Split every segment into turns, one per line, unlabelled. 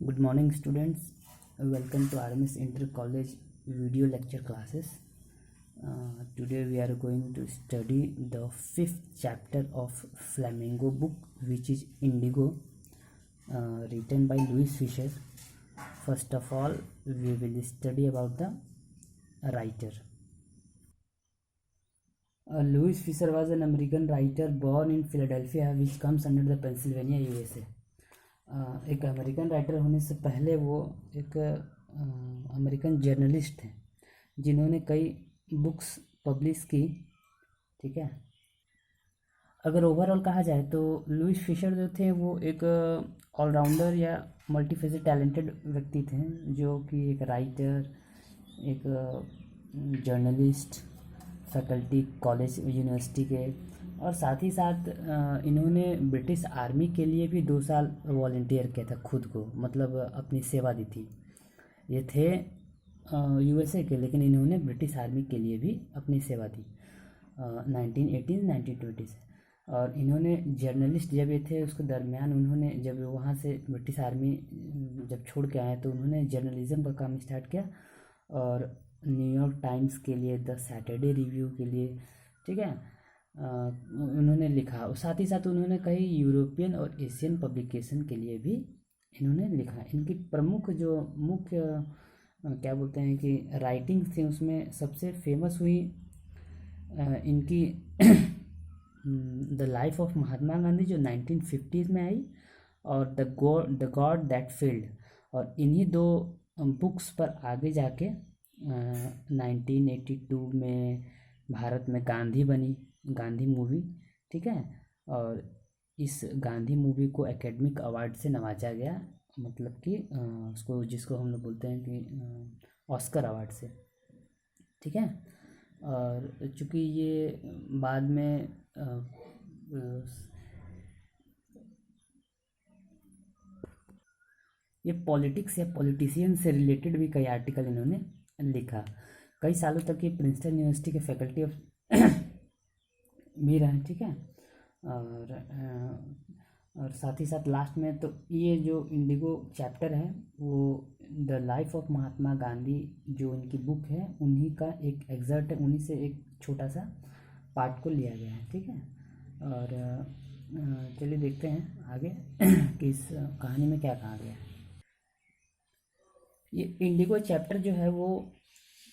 Good morning, students. Welcome to RMS Inter College video lecture classes. Today we are going to study the fifth chapter of Flamingo book, which is Indigo, written by Louis Fisher. First of all, we will study about the writer. Louis Fisher was an American writer born in Philadelphia, which comes under the Pennsylvania, USA. एक American writer होने से पहले वो एक American journalist थे जिन्होंने कई books publish की। ठीक है, अगर ओवरऑल कहा जाए तो लुइस फिशर जो थे वो एक ऑलराउंडर या मल्टीफेसेट टैलेंटेड व्यक्ति थे, जो कि एक राइटर, एक जर्नलिस्ट, फैकल्टी कॉलेज यूनिवर्सिटी के, और साथ ही साथ इन्होंने ब्रिटिश आर्मी के लिए भी 2 साल वॉलंटियर किया था, खुद को मतलब अपनी सेवा दी थी। ये थे यूएसए के, लेकिन इन्होंने ब्रिटिश आर्मी के लिए भी अपनी सेवा दी 1918-1920 से। और इन्होंने जर्नलिस्ट जब ये थे उसके दरमियान उन्होंने जब वहाँ से ब्रिटिश आर्मी जब छोड़ के आए तो उन्होंने जर्नलिज़म का काम स्टार्ट किया और न्यूयॉर्क टाइम्स के लिए, द सैटरडे रिव्यू के लिए, ठीक है, उन्होंने लिखा। और साथ ही साथ उन्होंने कई यूरोपियन और एशियन पब्लिकेशन के लिए भी इन्होंने लिखा। इनकी प्रमुख जो मुख्य क्या बोलते हैं कि राइटिंग्स थी, उसमें सबसे फेमस हुई इनकी the life of Mahatma Gandhi, जो 1950s में आई, और द गॉड दैट फेल्ड। और इन्हीं 2 बुक्स पर आगे जाके 1982 में भारत में गांधी बनी, गांधी मूवी। ठीक है, और इस गांधी मूवी को एकेडमिक अवार्ड से नवाजा गया, मतलब कि उसको जिसको हम लोग बोलते हैं कि ऑस्कर अवार्ड से। ठीक है, और चूँकि ये बाद में ये पॉलिटिक्स या पॉलिटिशियन से रिलेटेड भी कई आर्टिकल इन्होंने लिखा। कई सालों तक ये प्रिंसटन यूनिवर्सिटी के फैकल्टी ऑफ भी रहे। ठीक है, और साथ ही साथ लास्ट में तो ये जो इंडिगो चैप्टर है वो the life of Mahatma Gandhi जो इनकी बुक है उन्हीं का एक एग्जर्ट है, उन्हीं से एक छोटा सा पार्ट को लिया गया है। ठीक है, और चलिए देखते हैं आगे कि इस कहानी में क्या कहा गया है। ये इंडिगो चैप्टर जो है वो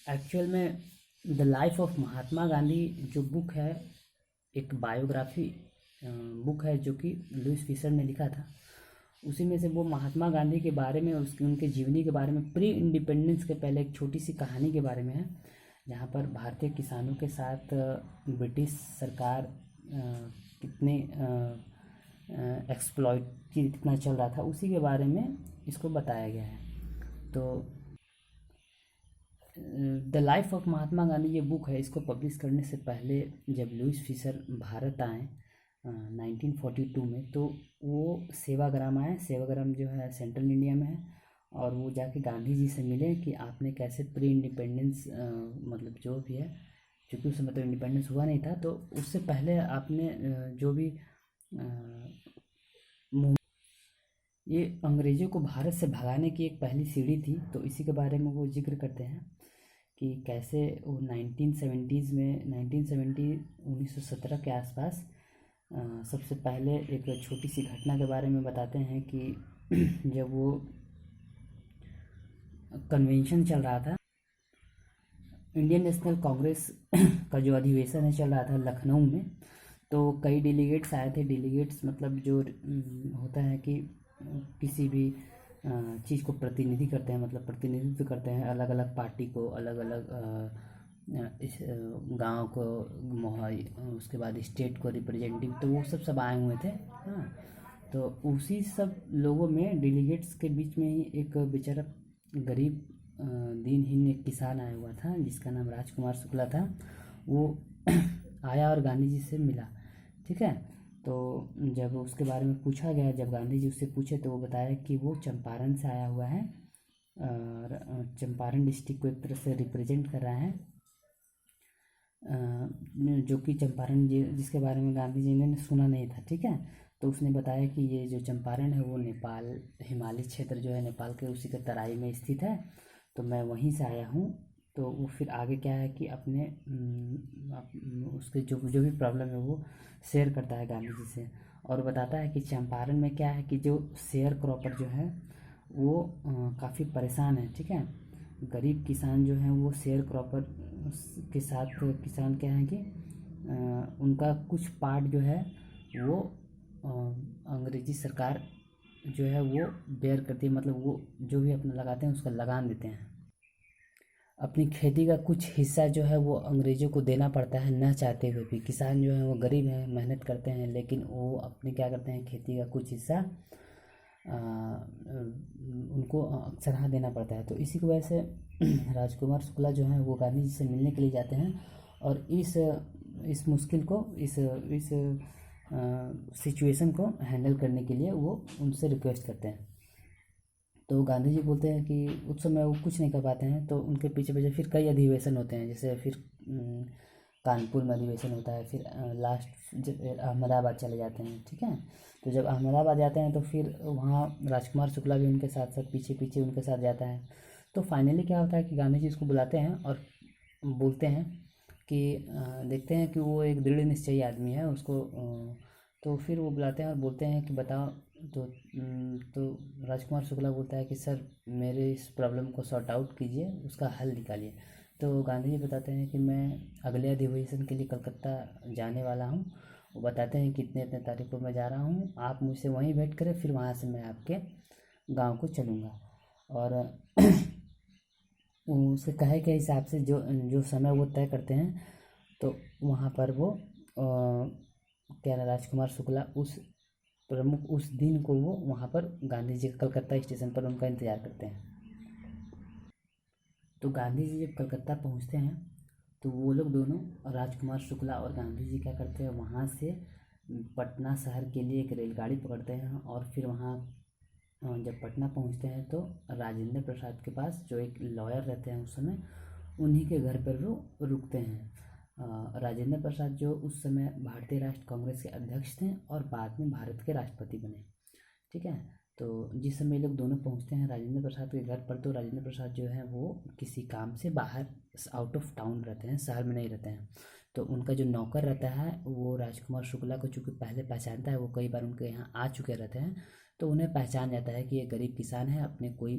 एक्चुअल में the life of Mahatma Gandhi जो बुक है, एक बायोग्राफी बुक है जो कि लुइस फिशर ने लिखा था। उसी में से वो महात्मा गांधी के बारे में, उसकी उनके जीवनी के बारे में, प्री इंडिपेंडेंस के पहले एक छोटी सी कहानी के बारे में है, जहाँ पर भारतीय किसानों के साथ ब्रिटिश सरकार कितने एक्सप्लॉइट कितना चल रहा था, उसी के बारे में इसको बताया गया है। तो the life of Mahatma Gandhi ये बुक है, इसको पब्लिश करने से पहले जब लुइस फिशर भारत आए 1942 में, तो वो सेवाग्राम आए। सेवाग्राम जो है सेंट्रल इंडिया में है, और वो जाके गांधी जी से मिले कि आपने कैसे प्री इंडिपेंडेंस मतलब जो भी है, क्योंकि उस समय तो इंडिपेंडेंस हुआ नहीं था, तो उससे पहले आपने जो भी ये अंग्रेज़ों को भारत से भगाने की एक पहली सीढ़ी थी। तो इसी के बारे में वो जिक्र करते हैं कि कैसे वो 1917 के आसपास सबसे पहले एक छोटी सी घटना के बारे में बताते हैं कि जब वो कन्वेंशन चल रहा था, इंडियन नेशनल कांग्रेस का जो अधिवेशन है चल रहा था लखनऊ में, तो कई डेलीगेट्स आए थे। डेलीगेट्स मतलब जो होता है कि किसी भी चीज़ को प्रतिनिधि करते हैं, मतलब प्रतिनिधित्व करते हैं अलग अलग पार्टी को, अलग अलग इस गांव को, उसके बाद स्टेट को रिप्रेजेंटिव, तो वो सब आए हुए थे। हाँ, तो उसी सब लोगों में डेलीगेट्स के बीच में ही एक बेचारा गरीब दीनहीन एक किसान आया हुआ था जिसका नाम राजकुमार शुक्ला था। वो आया और गांधी जी से मिला। ठीक है, तो जब उसके बारे में पूछा गया, जब गांधी जी उससे पूछे तो वो बताया कि वो चंपारण से आया हुआ है और चंपारण डिस्ट्रिक्ट को एक तरह से रिप्रेजेंट कर रहा है, जो कि चंपारण जिसके बारे में गांधी जी ने सुना नहीं था। ठीक है, तो उसने बताया कि ये जो चंपारण है वो नेपाल हिमालय क्षेत्र जो है नेपाल के उसी के तराई में स्थित है, तो मैं वहीं से आया हूँ। तो वो फिर आगे क्या है कि अपने उसके जो जो भी प्रॉब्लम है वो शेयर करता है गांधी जी से, और बताता है कि चंपारण में क्या है कि जो शेयर क्रॉपर जो है वो काफ़ी परेशान है। ठीक है, गरीब किसान जो हैं वो शेयर क्रॉपर के साथ किसान क्या है कि उनका कुछ पार्ट जो है वो अंग्रेजी सरकार जो है वो बेयर करती है, मतलब वो जो भी अपना लगाते हैं उसका लगान देते हैं। अपनी खेती का कुछ हिस्सा जो है वो अंग्रेज़ों को देना पड़ता है न चाहते हुए भी। किसान जो है वो गरीब हैं, मेहनत करते हैं, लेकिन वो अपने क्या करते हैं खेती का कुछ हिस्सा उनको अक्सर हाँ देना पड़ता है। तो इसी की वजह से राजकुमार शुक्ला जो हैं वो गांधी जी से मिलने के लिए जाते हैं, और इस मुश्किल को इस सिचुएशन को हैंडल करने के लिए वो उनसे रिक्वेस्ट करते हैं। तो गांधी जी बोलते हैं कि उस समय वो कुछ नहीं कर पाते हैं, तो उनके पीछे पीछे फिर कई अधिवेशन होते हैं, जैसे फिर कानपुर में अधिवेशन होता है, फिर लास्ट अहमदाबाद चले जाते हैं। ठीक है, तो जब अहमदाबाद जाते हैं तो फिर वहाँ राजकुमार शुक्ला भी उनके साथ साथ पीछे पीछे उनके साथ जाता है। तो फाइनली क्या होता है कि गांधी जी उसको बुलाते हैं और बोलते हैं कि देखते हैं कि वो एक दृढ़ निश्चयी आदमी है, उसको तो फिर वो बुलाते हैं और बोलते हैं कि बताओ। तो राजकुमार शुक्ला बोलता है कि सर मेरे इस प्रॉब्लम को सॉर्ट आउट कीजिए, उसका हल निकालिए। तो गांधी जी बताते हैं कि मैं अगले अधिवेशन के लिए कलकत्ता जाने वाला हूँ। वो बताते हैं कि इतने इतने तारीख को मैं जा रहा हूँ, आप मुझसे वहीं वेट करें, फिर वहाँ से मैं आपके गांव को चलूँगा। और उसके कहे के हिसाब से जो जो समय वो तय करते हैं, तो वहाँ पर वो क्या ना राजकुमार शुक्ला उस प्रमुख उस दिन को वो वहाँ पर गांधी जी कलकत्ता स्टेशन पर उनका इंतज़ार करते हैं। तो गांधी जी जब कलकत्ता पहुँचते हैं तो वो लोग दोनों राजकुमार शुक्ला और गांधी जी क्या करते हैं, वहाँ से पटना शहर के लिए एक रेलगाड़ी पकड़ते हैं, और फिर वहाँ जब पटना पहुँचते हैं तो राजेंद्र प्रसाद के पास जो एक लॉयर रहते हैं उस समय, उन्हीं के घर पर वो रुकते हैं। राजेंद्र प्रसाद जो उस समय भारतीय राष्ट्र कांग्रेस के अध्यक्ष थे और बाद में भारत के राष्ट्रपति बने। ठीक है, तो जिस समय ये लोग दोनों पहुंचते हैं राजेंद्र प्रसाद के घर पर, तो राजेंद्र प्रसाद जो है वो किसी काम से बाहर आउट ऑफ टाउन रहते हैं, शहर में नहीं रहते हैं। तो उनका जो नौकर रहता है वो राजकुमार शुक्ला को चूँकि पहले पहचानता है, वो कई बार उनके यहाँ आ चुके रहते हैं, तो उन्हें पहचान जाता है कि ये गरीब किसान है, अपने कोई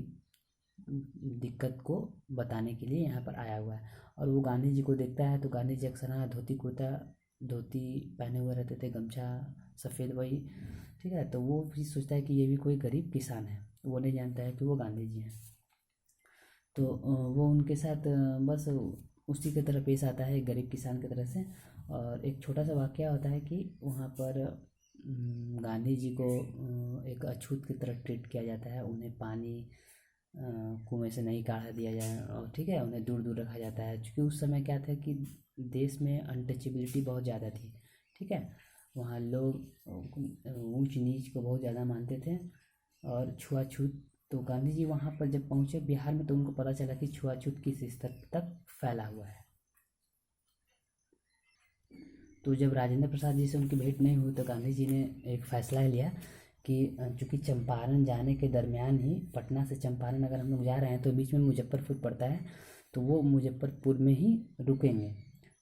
दिक्कत को बताने के लिए यहाँ पर आया हुआ है। और वो गांधी जी को देखता है, तो गांधी जी अक्सर हाँ धोती कुर्ता धोती पहने हुए रहते थे, गमछा सफ़ेद वही। ठीक है, तो वो भी सोचता है कि ये भी कोई गरीब किसान है, वो नहीं जानता है कि वो गांधी जी हैं। तो वो उनके साथ बस उसी की तरह पेश आता है, एक गरीब किसान की तरह से। और एक छोटा सा वाक़या होता है कि वहाँ पर गांधी जी को एक अछूत की तरह ट्रीट किया जाता है, उन्हें पानी कुएं से नहीं काढ़ा दिया जाए, और ठीक है उन्हें दूर दूर रखा जाता है, क्योंकि उस समय क्या था कि देश में अनटचेबिलिटी बहुत ज़्यादा थी। ठीक है, वहाँ लोग ऊंच नीच को बहुत ज़्यादा मानते थे और छुआछूत। तो गांधी जी वहाँ पर जब पहुँचे बिहार में, तो उनको पता चला कि छुआछूत किस स्तर तक फैला हुआ है। तो जब राजेंद्र प्रसाद जी से उनकी भेंट नहीं हुई, तो गांधी जी ने एक फैसला लिया कि चूँकि चंपारण जाने के दरमियान ही, पटना से चंपारण अगर हम लोग जा रहे हैं तो बीच में मुजफ्फरपुर पड़ता है, तो वो मुजफ्फरपुर में ही रुकेंगे।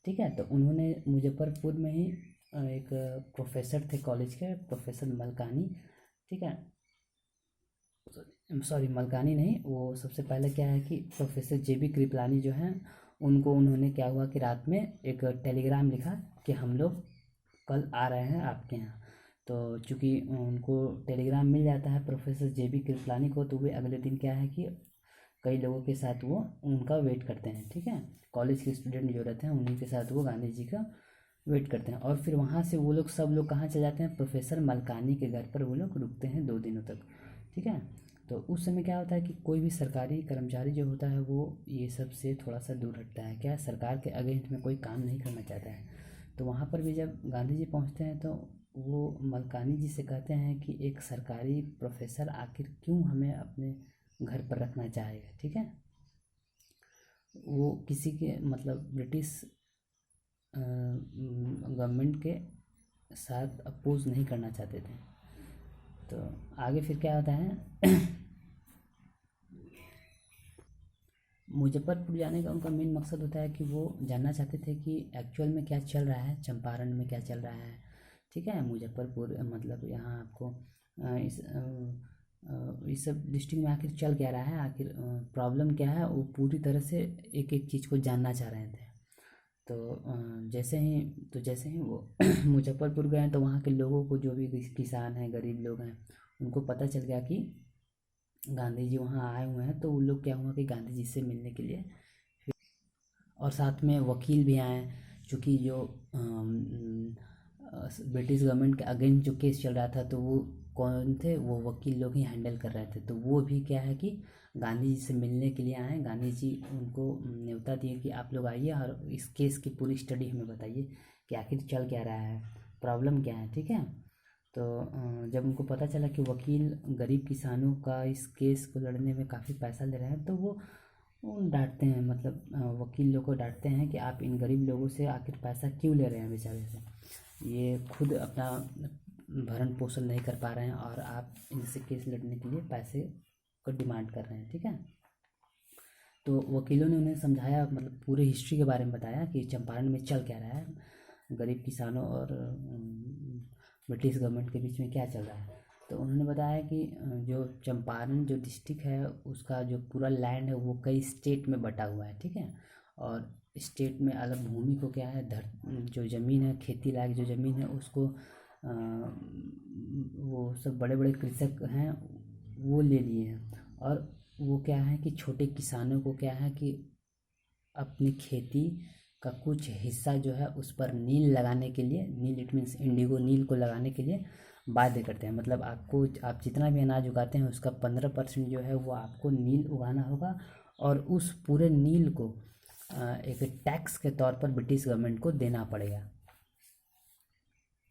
ठीक है, तो उन्होंने मुजफ्फरपुर में ही एक प्रोफेसर थे कॉलेज के, प्रोफेसर मलकानी। ठीक है, सॉरी मलकानी नहीं, वो सबसे पहले क्या है कि प्रोफेसर जेबी कृपलानी जो हैं, उनको उन्होंने क्या हुआ कि रात में एक टेलीग्राम लिखा कि हम लोग कल आ रहे हैं आपके यहाँ। तो चूँकि उनको टेलीग्राम मिल जाता है प्रोफेसर जेबी कृपलानी को, तो वे अगले दिन क्या है कि कई लोगों के साथ वो उनका वेट करते हैं। ठीक है, कॉलेज के स्टूडेंट जो रहते हैं उन्हीं के साथ वो गांधी जी का वेट करते हैं, और फिर वहाँ से वो लोग सब लोग कहाँ चले जाते हैं, प्रोफेसर मलकानी के घर पर वो लोग रुकते हैं 2 दिनों तक। ठीक है, तो उस समय क्या होता है कि कोई भी सरकारी कर्मचारी जो होता है वो ये सब से थोड़ा सा दूर हटता है, क्या सरकार के अगेंस्ट में कोई काम नहीं करना चाहता है। तो वहाँ पर भी जब गांधी जी पहुँचते हैं तो वो मलकानी जी से कहते हैं कि एक सरकारी प्रोफेसर आखिर क्यों हमें अपने घर पर रखना चाहेगा। ठीक है, वो किसी के मतलब ब्रिटिश गवर्नमेंट के साथ अपोज नहीं करना चाहते थे। तो आगे फिर क्या होता है मुजफ्फरपुर जाने का उनका मेन मकसद होता है कि वो जानना चाहते थे कि एक्चुअल में क्या चल रहा है, चंपारण में क्या चल रहा है। ठीक है, मुजफ्फरपुर मतलब यहाँ आपको इस सब डिस्ट्रिक्ट में आखिर चल क्या रहा है, आखिर प्रॉब्लम क्या है, वो पूरी तरह से एक एक चीज़ को जानना चाह रहे थे। तो जैसे ही वो मुजफ्फरपुर गए तो वहाँ के लोगों को, जो भी किसान हैं, गरीब लोग हैं, उनको पता चल गया कि गांधी जी वहाँ आए हुए हैं। तो वो लोग क्या हुआ कि गांधी जी से मिलने के लिए, और साथ में वकील भी आए, चूँकि जो ब्रिटिश गवर्नमेंट के अगेंस्ट जो केस चल रहा था, तो वो कौन थे, वो वकील लोग ही हैंडल कर रहे थे। तो वो भी क्या है कि गांधी जी से मिलने के लिए आए। गांधी जी उनको न्योता दिए कि आप लोग आइए और इस केस की पूरी स्टडी हमें बताइए कि आखिर चल क्या रहा है, प्रॉब्लम क्या है। ठीक है, तो जब उनको पता चला कि वकील गरीब किसानों का इस केस को लड़ने में काफ़ी पैसा ले रहे हैं, तो वो डांटते हैं, मतलब वकील लोग को डांटते हैं कि आप इन गरीब लोगों से आखिर पैसा क्यों ले रहे हैं, बेचारे से ये खुद अपना भरण पोषण नहीं कर पा रहे हैं और आप इनसे केस लड़ने के लिए पैसे को डिमांड कर रहे हैं। ठीक है, तो वकीलों ने उन्हें समझाया, मतलब पूरे हिस्ट्री के बारे में बताया कि चंपारण में चल क्या रहा है, गरीब किसानों और ब्रिटिश गवर्नमेंट के बीच में क्या चल रहा है। तो उन्होंने बताया कि जो चंपारण जो डिस्ट्रिक्ट है, उसका जो पूरा लैंड है वो कई स्टेट में बटा हुआ है। ठीक है, और स्टेट में अलग भूमि को क्या है, जो ज़मीन है, खेती लायक जो ज़मीन है, उसको वो सब बड़े बड़े कृषक हैं वो ले लिए हैं। और वो क्या है कि छोटे किसानों को क्या है कि अपनी खेती का कुछ हिस्सा जो है उस पर नील लगाने के लिए, नील इट मीन्स इंडिगो, नील को लगाने के लिए बाध्य करते हैं। मतलब आप जितना भी अनाज उगाते हैं उसका 15% जो है वो आपको नील उगाना होगा, और उस पूरे नील को एक टैक्स के तौर पर ब्रिटिश गवर्नमेंट को देना पड़ेगा।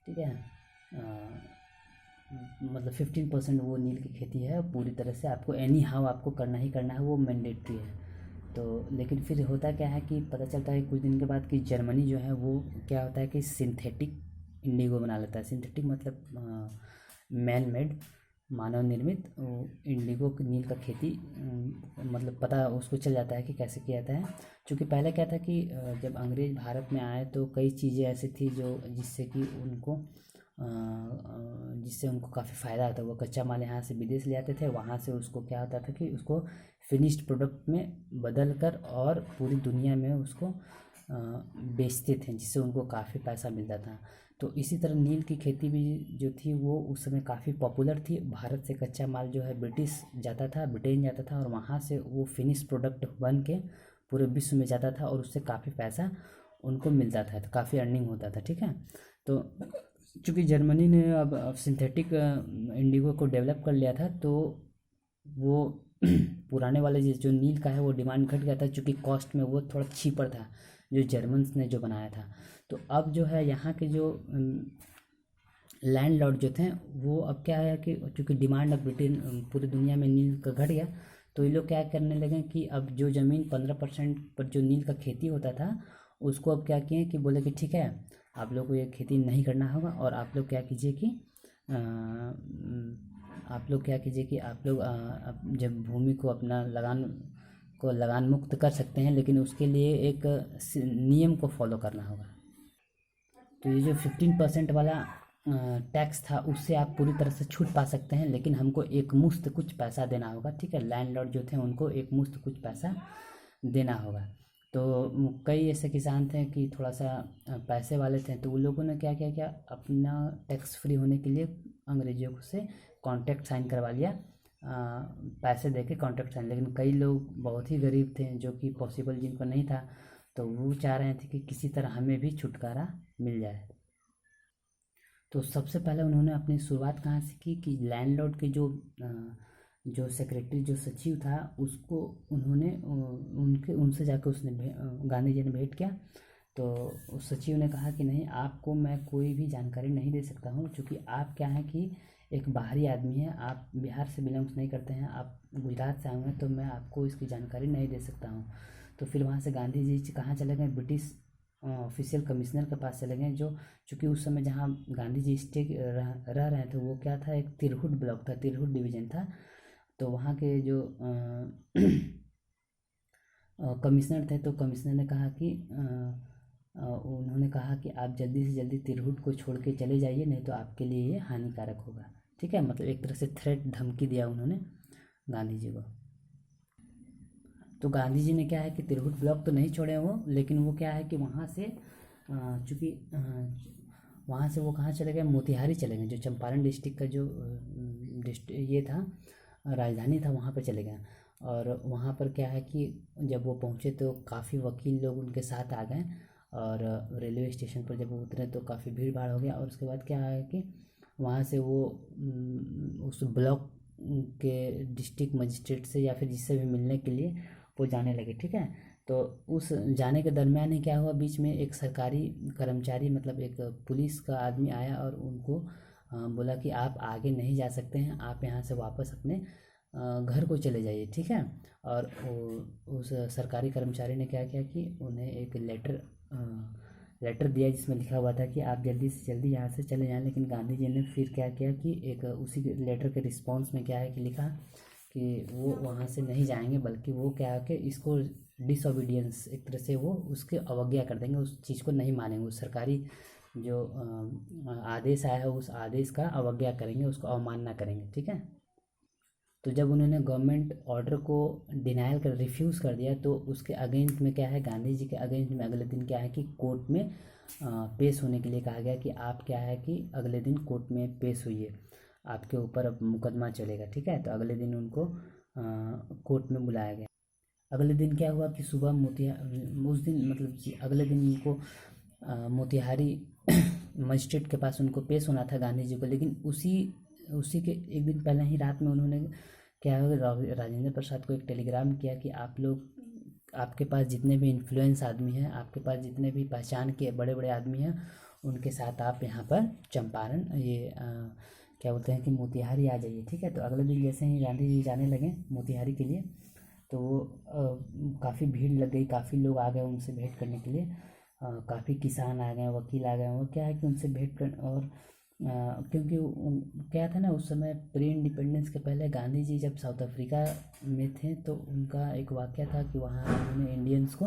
ठीक है, मतलब 15% वो नील की खेती है, पूरी तरह से आपको एनी हाउ आपको करना ही करना है, वो मैंडेटरी है। तो लेकिन फिर होता क्या है कि पता चलता है कुछ दिन के बाद कि जर्मनी जो है वो क्या होता है कि सिंथेटिक इंडिगो बना लेता है। सिंथेटिक मतलब मैन मेड, मानव निर्मित इंडिगो नील का खेती, मतलब पता उसको चल जाता है कि कैसे किया जाता है। क्योंकि पहले क्या था कि जब अंग्रेज़ भारत में आए तो कई चीज़ें ऐसी थी जो जिससे उनको काफ़ी फ़ायदा होता है। वो कच्चा माल यहाँ से विदेश ले आते थे, वहाँ से उसको क्या होता था कि उसको फिनिश्ड प्रोडक्ट में बदल कर और पूरी दुनिया में उसको बेचते थे, जिससे उनको काफ़ी पैसा मिलता था। तो इसी तरह नील की खेती भी जो थी वो उस समय काफ़ी पॉपुलर थी। भारत से कच्चा माल जो है ब्रिटिश जाता था, ब्रिटेन जाता था, और वहाँ से वो फिनिश प्रोडक्ट बन के पूरे विश्व में जाता था, और उससे काफ़ी पैसा उनको मिलता था, तो काफ़ी अर्निंग होता था। ठीक है, तो चूँकि जर्मनी ने अब सिंथेटिक इंडिगो को डेवलप कर लिया था, तो वो पुराने वाले जो नील का है वो डिमांड घट गया था, चूँकि कॉस्ट में वो थोड़ा चीपर था जो जर्मन्स ने जो बनाया था। तो अब जो है यहाँ के जो लैंडलॉर्ड जो थे, वो अब क्या है कि चूँकि डिमांड अब ब्रिटेन पूरी दुनिया में नील का घट गया, तो ये लोग क्या करने लगे कि अब जो ज़मीन 15% पर जो नील का खेती होता था, उसको अब क्या किए कि बोले कि ठीक है, आप लोग को ये खेती नहीं करना होगा, और आप लोग क्या कीजिए कि आप लोग जब भूमि को अपना लगान मुक्त कर सकते हैं, लेकिन उसके लिए एक नियम को फॉलो करना होगा। तो ये जो 15% वाला टैक्स था, उससे आप पूरी तरह से छूट पा सकते हैं, लेकिन हमको एक मुश्त कुछ पैसा देना होगा। ठीक है, लैंडलॉर्ड जो थे उनको एक मुश्त कुछ पैसा देना होगा। तो कई ऐसे किसान थे कि थोड़ा सा पैसे वाले थे, तो उन लोगों ने क्या किया क्या अपना टैक्स फ्री होने के लिए अंग्रेजों से कॉन्ट्रैक्ट साइन करवा लिया, पैसे दे के कॉन्ट्रैक्ट साइन। लेकिन कई लोग बहुत ही गरीब थे जो कि पॉसिबल जिनको नहीं था, तो वो चाह रहे थे कि किसी तरह हमें भी छुटकारा मिल जाए। तो सबसे पहले उन्होंने अपनी शुरुआत कहाँ से की कि लैंडलॉर्ड के जो सेक्रेटरी, जो सचिव था, उसको उन्होंने उनसे जाकर गांधी जी ने भेंट किया। तो उस सचिव ने कहा कि नहीं, आपको मैं कोई भी जानकारी नहीं दे सकता हूँ, क्योंकि आप क्या है कि एक बाहरी आदमी है, आप बिहार से बिलोंग्स नहीं करते हैं, आप गुजरात से आए हुए हैं, तो मैं आपको इसकी जानकारी नहीं दे सकता हूँ। तो फिर वहाँ से गांधी जी कहाँ चले गए, ब्रिटिश ऑफिशियल कमिश्नर के पास चले गए, जो चूँकि उस समय जहाँ गांधी जी स्टे रह रहे थे वो क्या था, एक तिरहुत ब्लॉक था, तिरहुत डिवीज़न था। तो वहाँ के जो कमिश्नर थे, तो कमिश्नर ने कहा कि उन्होंने कहा कि आप जल्दी से जल्दी तिरहुत को छोड़ के चले जाइए, नहीं तो आपके लिए ये हानिकारक होगा। ठीक है, मतलब एक तरह से थ्रेट, धमकी दिया उन्होंने गांधी जी को। तो गांधी जी ने क्या है कि तिरहुत ब्लॉक तो नहीं छोड़े वो, लेकिन वो क्या है कि वहाँ से चूँकि वहाँ से वो कहाँ चले गए, मोतिहारी चले गए, जो चंपारण डिस्ट्रिक्ट का जो ये था, राजधानी था, वहाँ पर चले गए। और वहाँ पर क्या है कि जब वो पहुँचे तो काफ़ी वकील लोग उनके साथ आ गए, और रेलवे स्टेशन पर जब वो उतरे तो काफ़ी भीड़ भाड़ हो गया। और उसके बाद क्या है कि वहाँ से वो उस ब्लॉक के डिस्ट्रिक्ट मजिस्ट्रेट से या फिर जिससे भी मिलने के लिए वो जाने लगे। ठीक है, तो उस जाने के दरमियान ही क्या हुआ, बीच में एक सरकारी कर्मचारी, मतलब एक पुलिस का आदमी आया और उनको बोला कि आप आगे नहीं जा सकते हैं, आप यहाँ से वापस अपने घर को चले जाइए। ठीक है, और उस सरकारी कर्मचारी ने क्या किया कि उन्हें एक लेटर दिया जिसमें लिखा हुआ था कि आप जल्दी से जल्दी यहाँ से चले जाएं। लेकिन गांधी जी ने फिर क्या किया कि एक उसी लेटर के रिस्पॉन्स में क्या है कि लिखा कि वो वहाँ से नहीं जाएंगे, बल्कि वो क्या है कि इसको डिसओबीडियंस, एक तरह से वो उसके अवज्ञा कर देंगे, उस चीज़ को नहीं मानेंगे, उस सरकारी जो आदेश आया है उस आदेश का अवज्ञा करेंगे, उसको अवमानना करेंगे। ठीक है, तो जब उन्होंने गवर्नमेंट ऑर्डर को डिनायल कर रिफ्यूज़ कर दिया, तो उसके अगेंस्ट में क्या है, गांधी जी के अगेंस्ट में अगले दिन क्या है कि कोर्ट में पेश होने के लिए कहा गया कि आप क्या है कि अगले दिन कोर्ट में पेश हुई, आपके ऊपर अब मुकदमा चलेगा। ठीक है, तो अगले दिन उनको कोर्ट में बुलाया गया। अगले दिन क्या हुआ कि सुबह उस दिन मतलब अगले दिन उनको मोतिहारी मजिस्ट्रेट के पास उनको पेश होना था गांधी जी को। लेकिन उसी के एक दिन पहले ही रात में उन्होंने क्या है, राजेंद्र प्रसाद को एक टेलीग्राम किया कि आप लोग, आपके पास जितने भी इन्फ्लुएंस आदमी हैं, आपके पास जितने भी पहचान के बड़े बड़े आदमी हैं, उनके साथ आप यहाँ पर चंपारण ये क्या बोलते हैं कि मोतिहारी आ जाइए। ठीक है, तो अगले दिन जैसे ही गांधी जी जाने लगे मोतिहारी के लिए, तो काफ़ी भीड़ लग गई, काफ़ी लोग आ गए उनसे भेंट करने के लिए, काफ़ी किसान आ गए, वकील आ गए। वो क्या है कि उनसे भेंट कर, और क्योंकि क्या था ना, उस समय प्री इंडिपेंडेंस के पहले गांधी जी जब साउथ अफ्रीका में थे, तो उनका एक वाक़या था कि वहाँ उन्होंने इंडियंस को